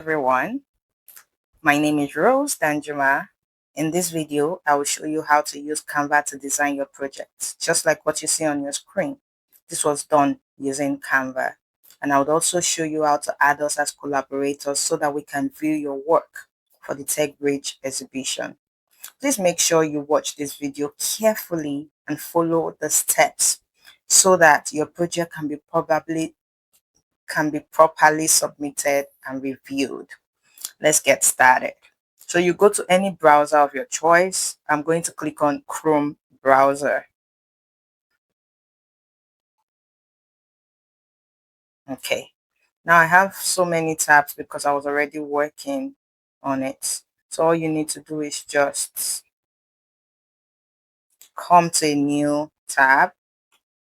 Everyone, my name is Rose Danjuma. In this video, I will show you how to use Canva to design your project, just like what you see on your screen. This was done using Canva. And I would also show you how to add us as collaborators so that we can view your work for the Tech Bridge exhibition. Please make sure you watch this video carefully and follow the steps so that your project can be properly submitted and reviewed. Let's get started. So you go to any browser of your choice. I'm going to click on Chrome browser. Okay. Now I have so many tabs because I was already working on it. So all you need to do is just come to a new tab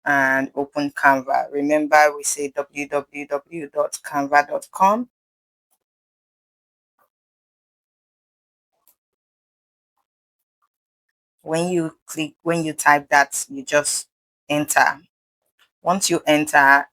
and open Canva. Remember, we say www.canva.com. When you type that, you just enter. Once you enter,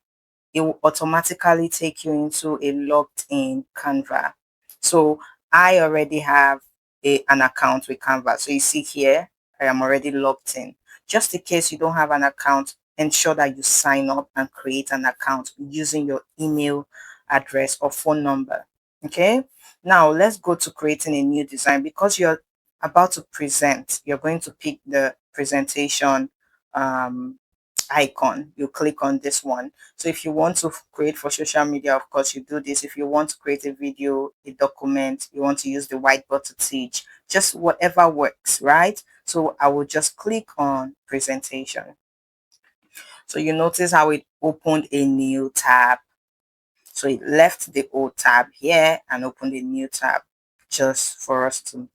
it will automatically take you into a logged in Canva. So I already have an account with Canva. So you see here, I am already logged in. Just in case you don't have an account, ensure that you sign up and create an account using your email address or phone number. Okay. Now let's go to creating a new design. Because you're about to present, you're going to pick the presentation icon. You click on this one. So if you want to create for social media, of course you do this. If you want to create a video, a document, you want to use the whiteboard to teach, just whatever works, right? So I will just click on presentation. So you notice how it opened a new tab. So it left the old tab here and opened a new tab just for us to,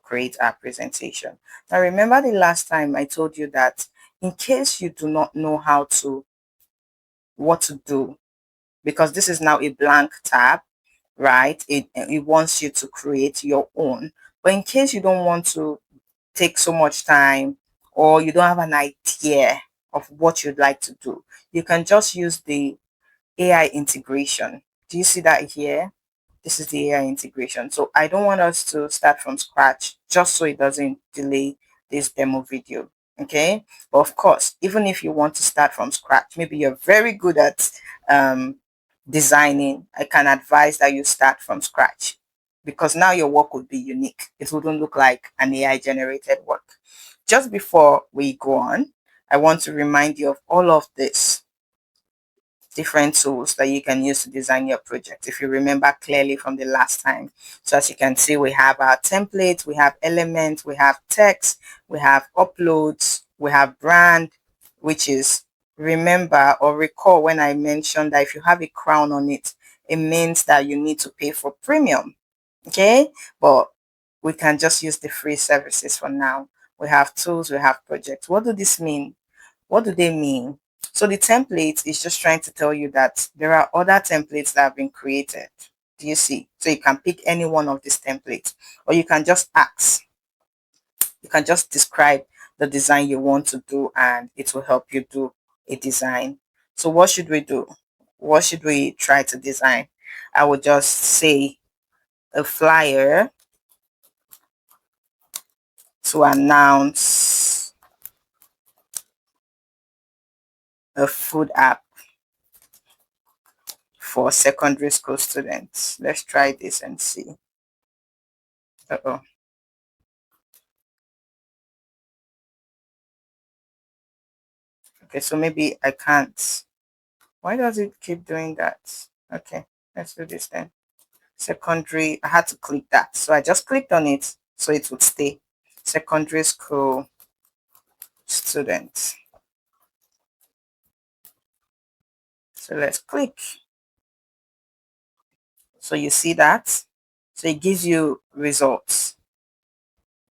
create our presentation. Now remember the last time I told you that in case you do not know what to do, because this is now a blank tab, right? It wants you to create your own. But in case you don't want to take so much time or you don't have an idea of what you'd like to do, you can just use the AI integration. Do you see that here? This is the AI integration. So I don't want us to start from scratch just so it doesn't delay this demo video. Okay. But of course, even if you want to start from scratch, maybe you're very good at um, designing, I can advise that you start from scratch because now your work would be unique. It wouldn't look like an AI generated work. Just before we go on, I want to remind you of all of this different tools that you can use to design your project if you remember clearly from the last time. So as you can see, we have our templates, we have elements, we have text, we have uploads, we have brand, which is, remember or recall when I mentioned that if you have a crown on it, it means that you need to pay for premium. Okay, but we can just use the free services for now. We have tools, we have projects. What do this mean? What do they mean? So the template is just trying to tell you that there are other templates that have been created. Do you see? So you can pick any one of these templates, or you can just ask. You can just describe the design you want to do and it will help you do a design. So what should we do? What should we try to design? I would just say a flyer to announce a food app for secondary school students. Let's try this and see. Uh-oh. Okay, so maybe I can't. Why does it keep doing that? Okay, let's do this then. Secondary, I had to click that. So I just clicked on it so it would stay. Secondary school students. So let's click. So you see that? So it gives you results.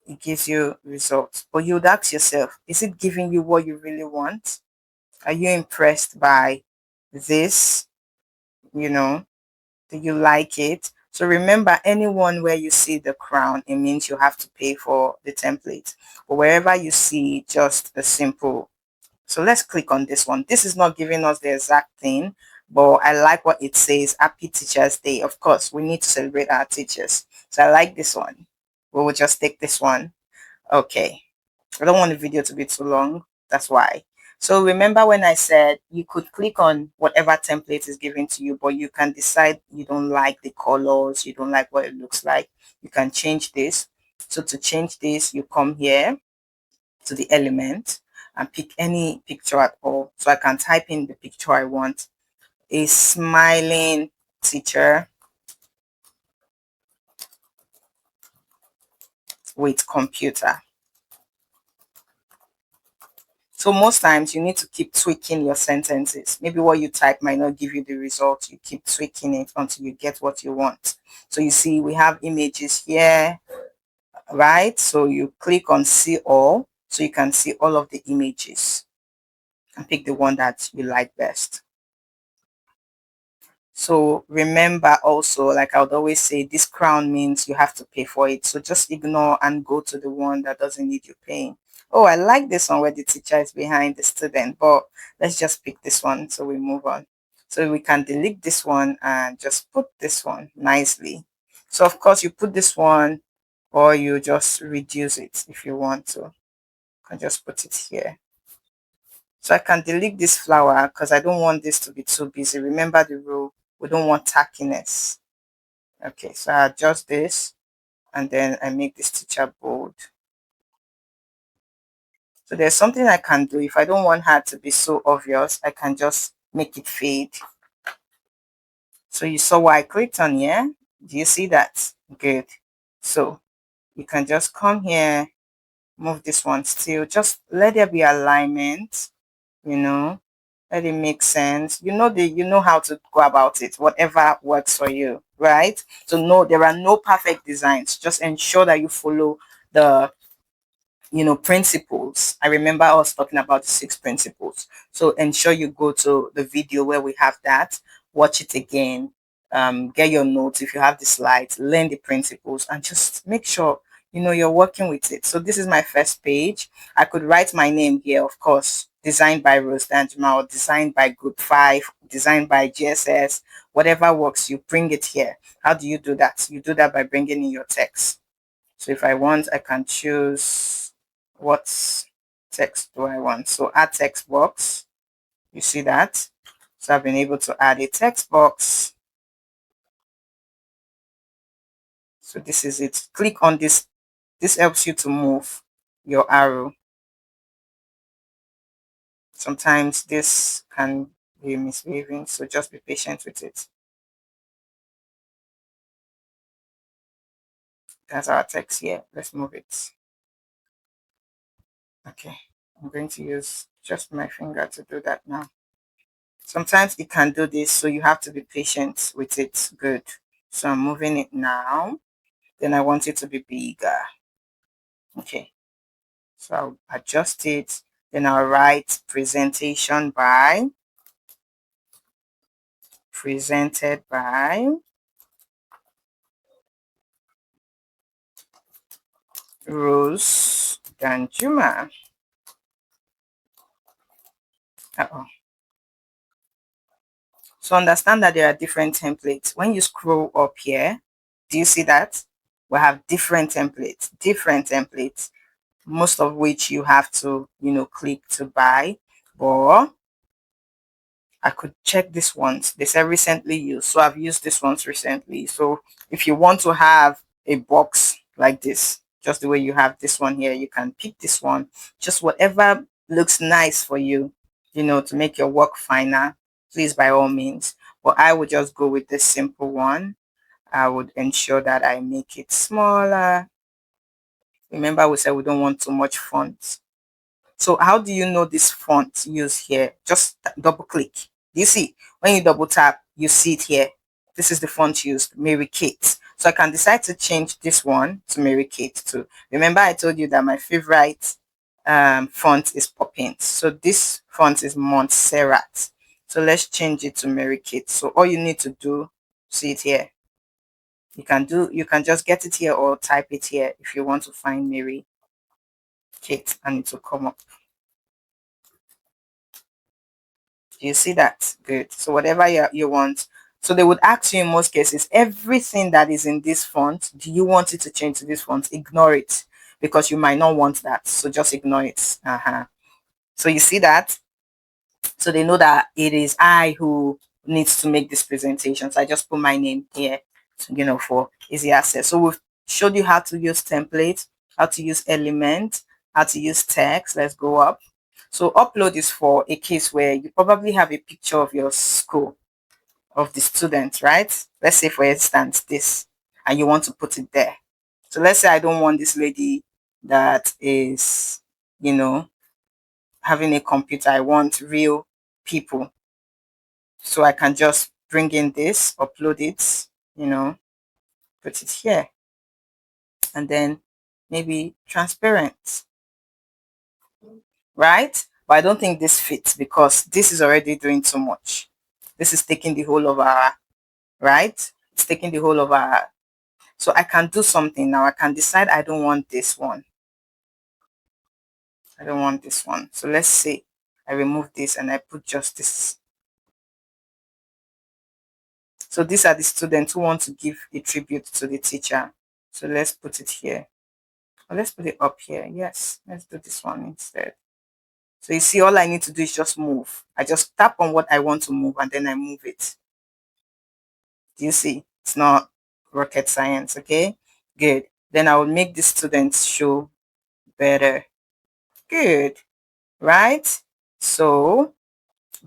It gives you results. But you'd ask yourself, is it giving you what you really want? Are you impressed by this? You know, do you like it? So remember, anyone where you see the crown, it means you have to pay for the template. But wherever you see just a simple, so let's click on this one. This is not giving us the exact thing, but I like what it says, Happy Teachers Day. Of course, we need to celebrate our teachers. So I like this one. We will just take this one. Okay. I don't want the video to be too long. That's why. So remember when I said you could click on whatever template is given to you, but you can decide you don't like the colors, you don't like what it looks like. You can change this. So to change this, you come here to the element and pick any picture at all. So I can type in the picture I want. A smiling teacher with computer. So most times you need to keep tweaking your sentences. Maybe what you type might not give you the result. You keep tweaking it until you get what you want. So you see we have images here, right? So you click on see all so you can see all of the images and pick the one that you like best. So remember also, like I would always say, this crown means you have to pay for it. So just ignore and go to the one that doesn't need you paying. Oh, I like this one where the teacher is behind the student, but let's just pick this one so we move on. So we can delete this one and just put this one nicely. So of course you put this one or you just reduce it if you want to. You can just put it here. So I can delete this flower because I don't want this to be too busy. Remember the rule, we don't want tackiness. Okay, so I adjust this and then I make this teacher bold. So there's something I can do. If I don't want her to be so obvious, I can just make it fade. So you saw what I clicked on here. Do you see that? Good. So you can just come here, move this one still. Just let there be alignment, you know, let it make sense. You know how to go about it, whatever works for you, right? So no, there are no perfect designs. Just ensure that you follow the principles. I remember I was talking about the 6 principles. So ensure you go to the video where we have that, watch it again, get your notes if you have the slides, learn the principles, and just make sure you're working with it. So this is my first page. I could write my name here, of course, designed by Rose Danjuma, or designed by Group 5, designed by GSS, whatever works, you bring it here. How do you do that? You do that by bringing in your text. So if I want, I can choose what text do I want. So add text box. You see that? So I've been able to add a text box. So this is it. Click on this. This helps you to move your arrow. Sometimes this can be misbehaving, so just be patient with it. That's our text here. Let's move it. Okay. I'm going to use just my finger to do that now. Sometimes it can do this, so you have to be patient with it. Good. So I'm moving it now. Then I want it to be bigger. Okay. So I'll adjust it. Then I'll write presented by Rose Danjuma. Uh-oh. So understand that there are different templates. When you scroll up here, do you see that? We have different templates, most of which you have to, click to buy. But I could check this ones. They said recently used. So I've used this ones recently. So if you want to have a box like this, just the way you have this one here, you can pick this one. Just whatever looks nice for you, to make your work finer, please by all means. But I would just go with this simple one. I would ensure that I make it smaller. Remember we said we don't want too much font. So how do you know this font used here? Just double click. Do you see? When you double tap, you see it here. This is the font used, Mary Kate. So I can decide to change this one to Mary Kate too. Remember I told you that my favorite font is Poppins. So this font is Montserrat. So let's change it to Mary Kate. So all you need to do, see it here. You can just get it here or type it here if you want to find Mary Kate and it will come up. Do you see that? Good. So whatever you want. So they would ask you in most cases, everything that is in this font, do you want it to change to this font? Ignore it because you might not want that. So just ignore it. So you see that? So they know that it is I who needs to make this presentation. So I just put my name here, for easy access. So we've showed you how to use template, how to use element, how to use text. Let's go up. So upload is for a case where you probably have a picture of your school, of the student, right? Let's say for instance this, and you want to put it there. So let's say I don't want this lady that is, you know, having a computer. I want real people. So I can just bring in this, upload it, put it here, and then maybe transparent, right? But I don't think this fits because this is already doing too much. This is taking the whole of our, right? It's taking the whole of our. So I can do something now. I can decide I don't want this one. I don't want this one. So let's say I remove this and I put just this. So these are the students who want to give a tribute to the teacher. So let's put it here. Or let's put it up here. Yes, let's do this one instead. So you see, all I need to do is just move. I just tap on what I want to move and then I move it. Do you see? It's not rocket science, okay? Good. Then I will make the students show better. Good, right? So,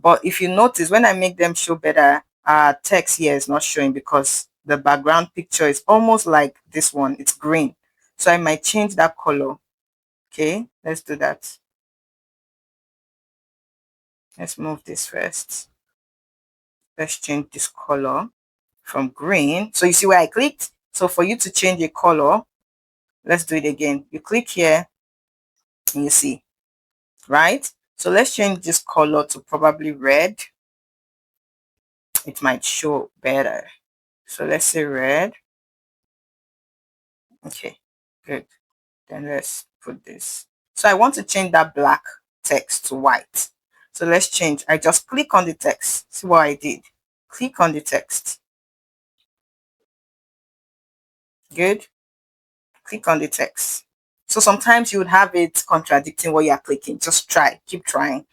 but if you notice, when I make them show better, text here is not showing because the background picture is almost like this one. It's green. So I might change that color. Okay, let's do that. Let's move this first. Let's change this color from green. So you see where I clicked? So for you to change a color, let's do it again. You click here and you see, right? So let's change this color to probably red. It might show better. So let's say red. Okay, good. Then let's put this. So I want to change that black text to white. So let's change. I just click on the text. See what I did? Click on the text. Good. Click on the text. So sometimes you would have it contradicting what you are clicking. Just try. Keep trying.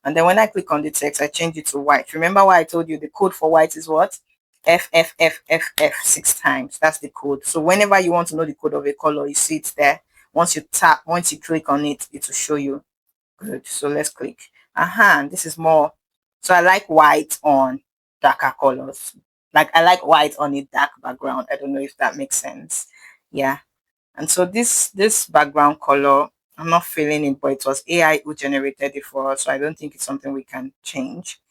And then when I click on the text, I change it to white. Remember what I told you? The code for white is what? F, F, F, F, F 6 times. That's the code. So whenever you want to know the code of a color, you see it there. Once you click on it, it will show you. Good. So let's click. This is more. So I like white on darker colors. Like I like white on a dark background. I don't know if that makes sense. Yeah. And so this background color, I'm not feeling it, but it was AI who generated it for us. So I don't think it's something we can change.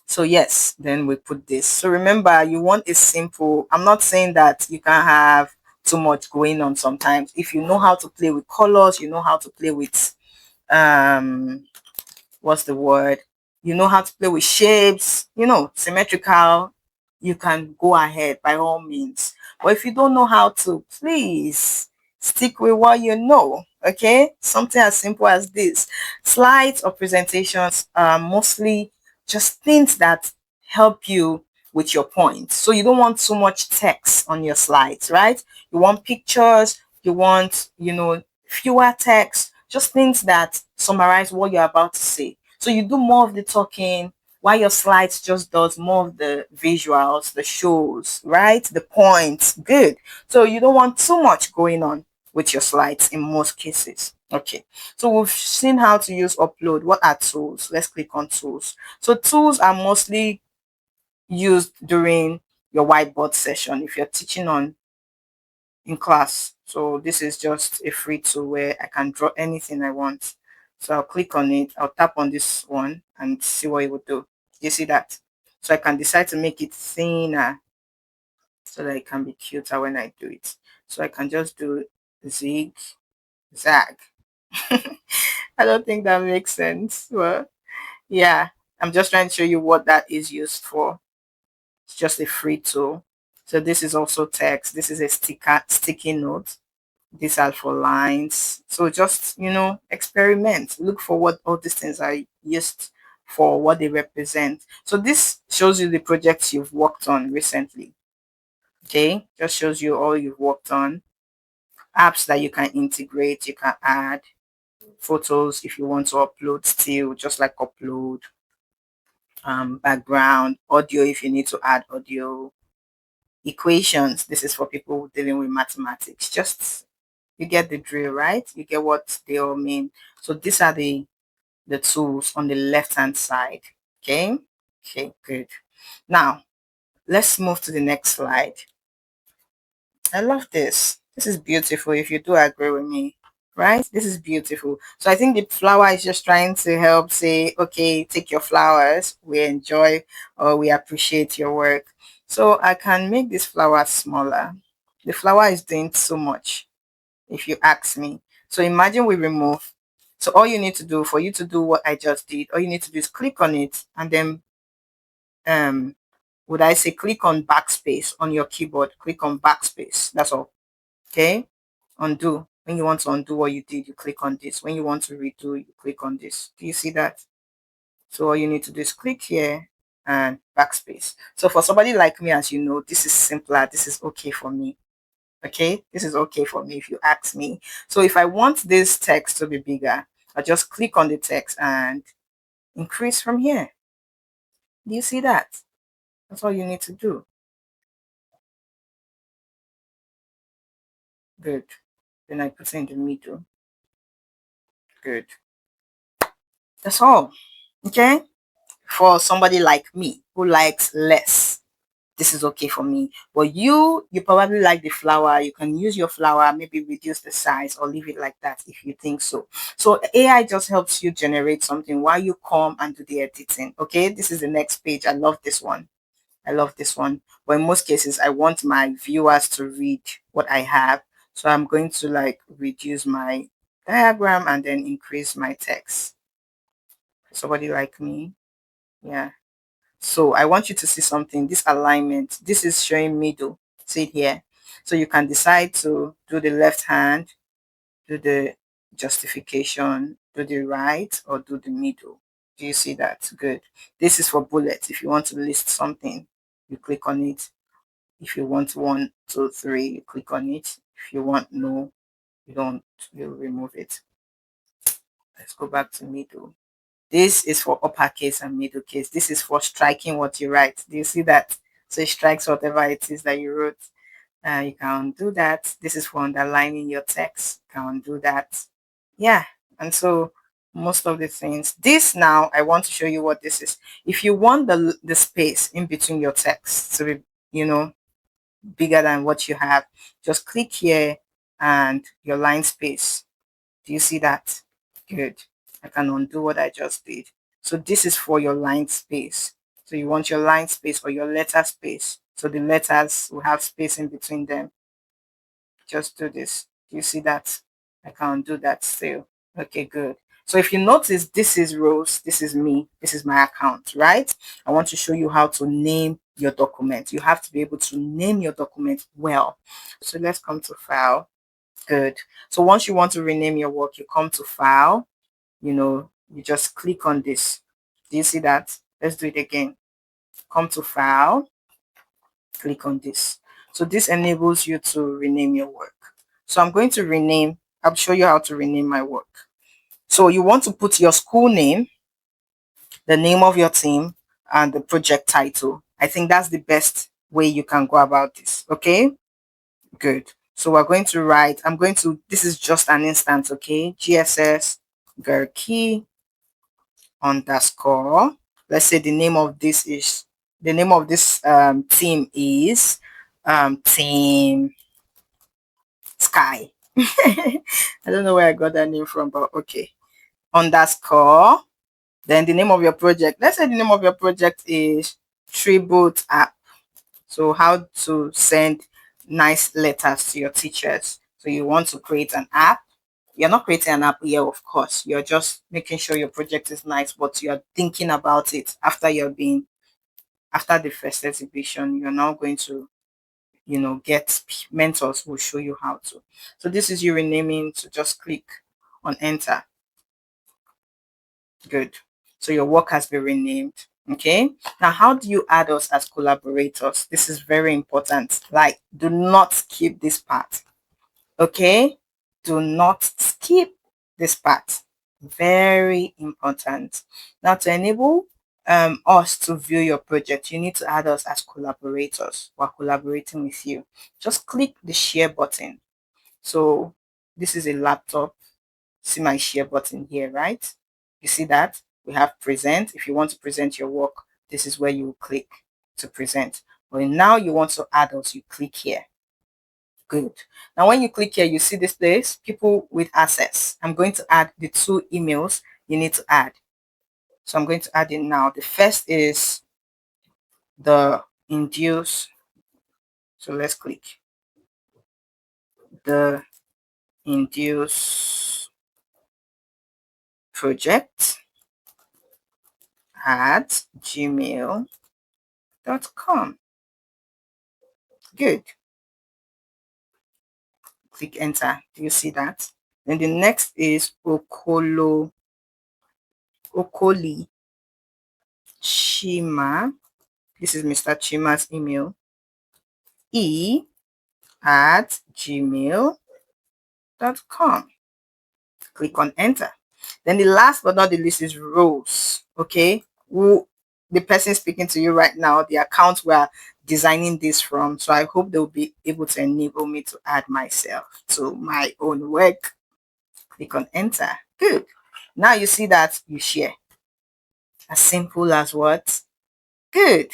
So yes, then we put this. So remember, you want a simple. I'm not saying that you can have too much going on sometimes. If you know how to play with colors, you know how to play with um what's the word? You know how to play with shapes, symmetrical, you can go ahead by all means. But if you don't know how to, please stick with what you know. Okay, something as simple as this. Slides or presentations are mostly just things that help you with your points. So you don't want so much text on your slides, right? You want pictures, you want, fewer text, just things that summarize what you're about to say. So you do more of the talking while your slides just does more of the visuals, the shows, right? The points. Good. So you don't want too much going on with your slides in most cases. Okay. So we've seen how to use upload. What are tools? Let's click on tools. So tools are mostly used during your whiteboard session if you're teaching on in class. So this is just a free tool where I can draw anything I want. So I'll click on it. I'll tap on this one and see what it will do. You see that? So I can decide to make it thinner so that it can be cuter when I do it. So I can just do zig, zag. I don't think that makes sense. Well, yeah, I'm just trying to show you what that is used for. It's just a free tool. So this is also text. This is a sticky note. These are for lines. So just, experiment. Look for what all these things are used for what they represent. So this shows you the projects you've worked on recently. Okay, just shows you all you've worked on, apps that you can integrate, you can add photos if you want to upload still, just like upload, background, audio if you need to add audio, equations. This is for people dealing with mathematics. Just you get the drill, right? You get what they all mean. So these are the tools on the left hand side. Okay. Okay, good. Now let's move to the next slide. I love this. This is beautiful if you do agree with me, right? This is beautiful. So I think the flower is just trying to help say, okay, take your flowers. We enjoy or we appreciate your work. So I can make this flower smaller. The flower is doing so much, if you ask me. So imagine we remove. So all you need to do for you to do what I just did, all you need to do is click on it and then um would I say click on backspace on your keyboard. Click on backspace. That's all. Okay. Undo. When you want to undo what you did, you click on this. When you want to redo, you click on this. Do you see that? So all you need to do is click here and backspace. So for somebody like me, as you know, this is simpler. This is okay for me. Okay. This is okay for me if you ask me. So if I want this text to be bigger, I just click on the text and increase from here. Do you see that? That's all you need to do. Good. Then I put it in the middle. Good. That's all. Okay. For somebody like me who likes less, this is okay for me. But you probably like the flower. You can use your flower, maybe reduce the size or leave it like that if you think so. So AI just helps you generate something while you come and do the editing. Okay, this is the next page. I love this one. I love this one. But in most cases, I want my viewers to read what I have. So I'm going to like reduce my diagram and then increase my text. Somebody like me. Yeah. So I want you to see something. This alignment, this is showing middle. See it here. So you can decide to do the left hand, do the justification, do the right, or do the middle. Do you see that? Good. This is for bullets. If you want to list something, you click on it. If you want 1, 2, 3, you click on it. If you want no, you don't, you remove it. Let's go back to middle. This is for uppercase and middle case. This is for striking what you write. Do you see that? So it strikes whatever it is that you wrote. You can do that. This is for underlining your text. You can do that. Yeah. And so most of the things. This now, I want to show you what this is. If you want the space in between your text to be, bigger than what you have, just click here and your line space. Do you see that? Good. I can undo what I just did. So this is for your line space. So you want your line space or your letter space. So the letters will have space in between them. Just do this. Do you see that? I can do that still. Okay, good. So if you notice, this is Rose, this is me, this is my account, right? I want to show you how to name your document. You have to be able to name your document well. So let's come to file. Good. So once you want to rename your work, you come to file, you just click on this. Do you see that? Let's do it again. Come to file, click on this. So this enables you to rename your work. So I'm going to rename, I'll show you how to rename my work. So you want to put your school name, the name of your team, and the project title. I think that's the best way you can go about this. Okay, good. So we're going to write, this is just an instance, okay? GSS Gerki underscore. Let's say the name of this team is Team Sky. I don't know where I got that name from, but okay. Underscore. Then the name of your project. Let's say the name of your project is Tribute App. So how to send nice letters to your teachers. So you want to create an app. You're not creating an app here, of course. You're just making sure your project is nice, but you're thinking about it after after the first exhibition. You're now going to, get mentors who will show you how to. So this is you renaming, so just click on enter. Good. So your work has been renamed. Okay. Now, how do you add us as collaborators? This is very important. Like, do not skip this part. Okay. Do not skip this part. Very important. Now, to enable us to view your project, you need to add us as collaborators. We're collaborating with you. Just click the share button. So this is a laptop. See my share button here, right? You see that? We have present. If you want to present your work, this is where you click to present. But now you want to add us, you click here. Good. Now, when you click here, you see this place, people with access. I'm going to add the 2 emails you need to add. So I'm going to add it now. The first is the Induze. So let's click the Induze project at gmail.com. Good. Click enter. Do you see that? Then the next is Okoli Chima. This is Mr. Chima's email. at gmail.com. Click on enter. Then the last but not the least is Rose. Okay. Who the person speaking to you right now, the account we're designing this from. So I hope they'll be able to enable me to add myself to my own work. Click on enter. Good. Now you see that you share. As simple as what? Good.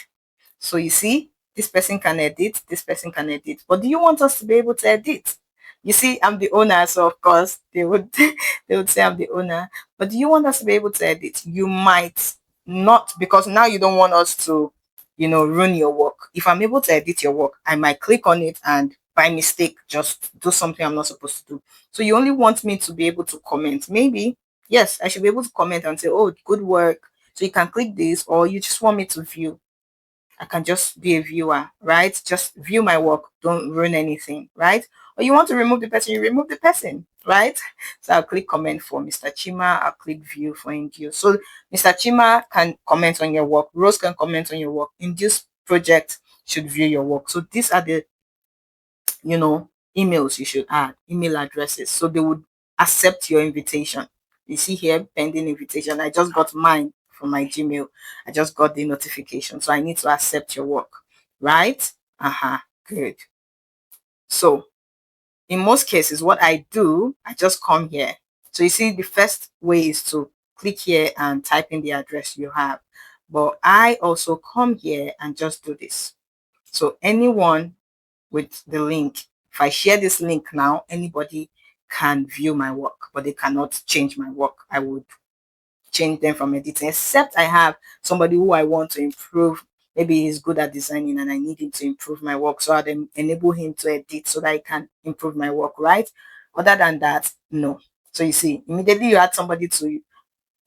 So you see, this person can edit, this person can edit. But do you want us to be able to edit? You see, I'm the owner, so of course they would they would say I'm the owner. But do you want us to be able to edit? You might not, because now you don't want us to, ruin your work. If I'm able to edit your work, I might click on it and by mistake just do something I'm not supposed to do. So you only want me to be able to comment. Maybe, yes, I should be able to comment and say, oh, good work. So you can click this, or you just want me to view. I can just be a viewer, right? Just view my work. Don't ruin anything, right? Or you want to remove the person, you remove the person, right? So I'll click comment for Mr. Chima. I'll click view for Induce. So Mr. Chima can comment on your work. Rose can comment on your work. Induce project should view your work. So these are the, emails you should add, email addresses. So they would accept your invitation. You see here, pending invitation. I just got mine from my Gmail. I just got the notification. So I need to accept your work, right? Good. So in most cases, what I do, I just come here. So you see, the first way is to click here and type in the address you have. But I also come here and just do this. So anyone with the link, if I share this link now, anybody can view my work, but they cannot change my work. I would change them from editing, except I have somebody who I want to improve. Maybe he's good at designing and I need him to improve my work. So I'll then enable him to edit so that I can improve my work, right? Other than that, no. So you see, immediately you add somebody to,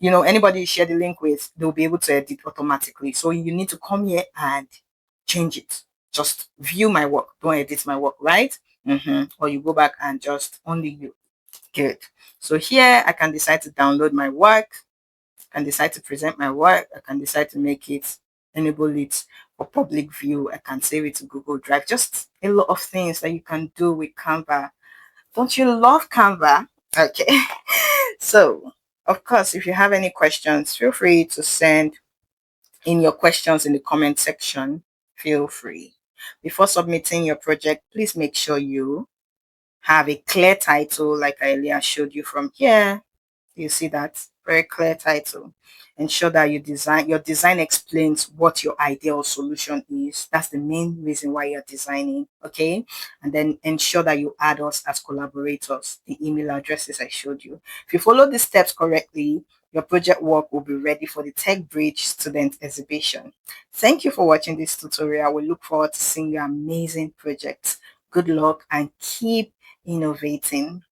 anybody you share the link with, they'll be able to edit automatically. So you need to come here and change it. Just view my work. Don't edit my work, right? Or you go back and just only you. Good. So here I can decide to download my work. I can decide to present my work. I can decide to make it, enable it for public view. I can save it to Google Drive. Just a lot of things that you can do with Canva. Don't you love Canva? Okay. So, of course, if you have any questions, feel free to send in your questions in the comment section. Feel free. Before submitting your project, please make sure you have a clear title like I earlier showed you from here. You see that? Very clear title. Ensure that your design explains what your ideal solution is. That's the main reason why you're designing. Okay. And then ensure that you add us as collaborators, the email addresses I showed you. If you follow these steps correctly, your project work will be ready for the Tech Bridge student exhibition. Thank you for watching this tutorial. We look forward to seeing your amazing projects. Good luck and keep innovating.